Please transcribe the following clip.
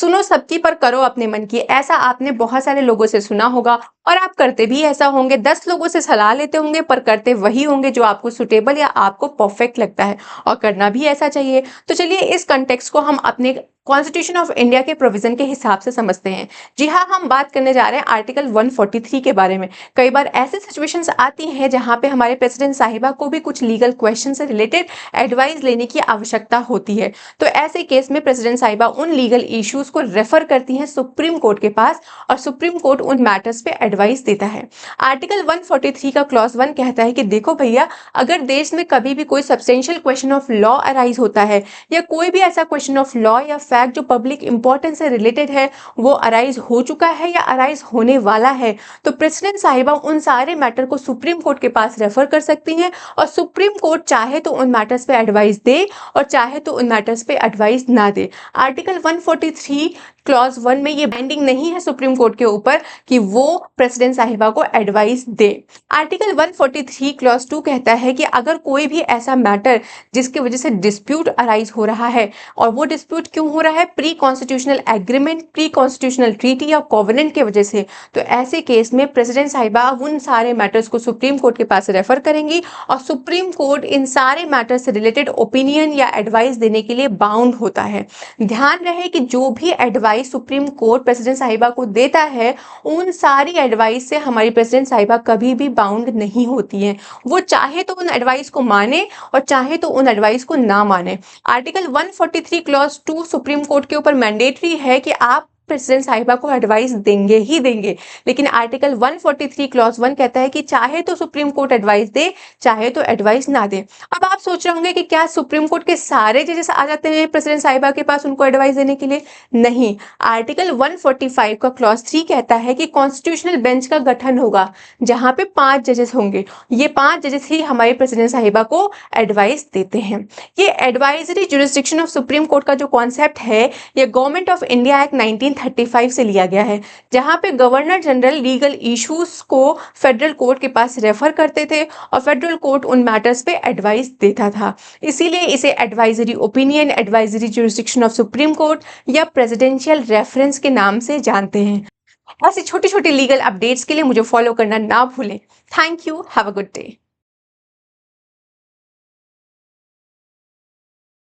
सुनो सबकी पर करो अपने मन की, ऐसा आपने बहुत सारे लोगों से सुना होगा और आप करते भी ऐसा होंगे। 10 लोगों से सलाह लेते होंगे पर करते वही होंगे जो आपको सुटेबल या आपको परफेक्ट लगता है, और करना भी ऐसा चाहिए। तो चलिए इस कंटेक्स्ट को हम अपने कॉन्स्टिट्यूशन ऑफ इंडिया के प्रोविजन के हिसाब से समझते हैं। जी हाँ, हम बात करने जा रहे हैं आर्टिकल 143 के बारे में। कई बार ऐसे सिचुएशंस आती हैं जहां पे हमारे प्रेसिडेंट साहिबा को भी कुछ लीगल क्वेश्चन से रिलेटेड एडवाइस लेने की आवश्यकता होती है। तो ऐसे केस में प्रेसिडेंट साहिबा उन लीगल इश्यूज को रेफर करती हैं सुप्रीम कोर्ट के पास, और सुप्रीम कोर्ट उन मैटर्स पे एडवाइस देता है। आर्टिकल 143 का क्लॉज 1 कहता है कि देखो भैया, अगर देश में कभी भी कोई substantial question of law arise होता है या कोई भी ऐसा क्वेश्चन ऑफ लॉ या फैक्ट जो पब्लिक इंपॉर्टेंस से रिलेटेड है वो अराइज हो चुका है या अराइज होने वाला है, तो प्रेसिडेंट साहिबा उन सारे मैटर को सुप्रीम कोर्ट के पास रेफर कर सकती हैं, और सुप्रीम कोर्ट चाहे तो उन मैटर्स पे एडवाइस दे और चाहे तो उन मैटर्स पे एडवाइस ना दे। आर्टिकल 143 क्लॉज 1 में ये बाइंडिंग नहीं है सुप्रीम कोर्ट के ऊपर कि वो प्रेसिडेंट साहिबा को एडवाइस दे। आर्टिकल 143 क्लॉज 2 कहता है कि अगर कोई भी ऐसा मैटर जिसकी वजह से डिस्प्यूट अराइज हो रहा है, और वो डिस्प्यूट क्यों हो रहा है, pre constitutional agreement, pre constitutional treaty या कोवेनेंट के वजह से, तो ऐसे केस में प्रेसिडेंट साहिबा उन सारे मैटर्स को सुप्रीम कोर्ट के पास रेफर करेंगी, और सुप्रीम कोर्ट इन सारे मैटर्स से रिलेटेड ओपिनियन या एडवाइस देने के लिए बाउंड होता है। ध्यान रहे कि जो भी एडवाइस सुप्रीम कोर्ट प्रेसिडेंट साहिबा को देता है, उन सारी एडवाइस से हमारी प्रेसिडेंट साहिबा कभी भी बाउंड नहीं होती है। वो चाहे तो उन एडवाइस को माने और चाहे तो उन एडवाइस को ना माने। आर्टिकल 143 क्लॉज 2 सुप्रीम कोर्ट के ऊपर मैंडेटरी है कि आप प्रेसिडेंट साहिबा को एडवाइस देंगे ही देंगे, लेकिन आर्टिकल 143 क्लॉज 1 कहता है कि चाहे तो सुप्रीम कोर्ट एडवाइस दे, चाहे तो एडवाइस ना दे। अब आप सोच रहे होंगे कि क्या सुप्रीम कोर्ट के सारे जजेस आ जाते हैं प्रेसिडेंट साहिबा के पास उनको एडवाइस देने के लिए? नहीं। आर्टिकल 145 का क्लॉज 3 कहता है कि कॉन्स्टिट्यूशनल बेंच का गठन होगा जहां पे 5 जजेस होंगे। ये 5 जजेस ही हमारे प्रेसिडेंट साहिबा को एडवाइस देते हैं। ये advisory jurisdiction of supreme court का जो कॉन्सेप्ट है, ये गवर्नमेंट ऑफ इंडिया एक्ट 1935 से लिया गया है, जहां पे गवर्नर जनरल लीगल इश्यूज को फेडरल कोर्ट के पास रेफर करते थे और फेडरल कोर्ट उन मैटर्स पे एडवाइस देता था। इसीलिए इसे advisory opinion, advisory jurisdiction of supreme court या प्रेसिडेंशियल रेफरेंस के नाम से जानते हैं। ऐसी छोटी छोटी लीगल अपडेट्स के लिए मुझे फॉलो करना ना भूलें। Thank you, have a good day.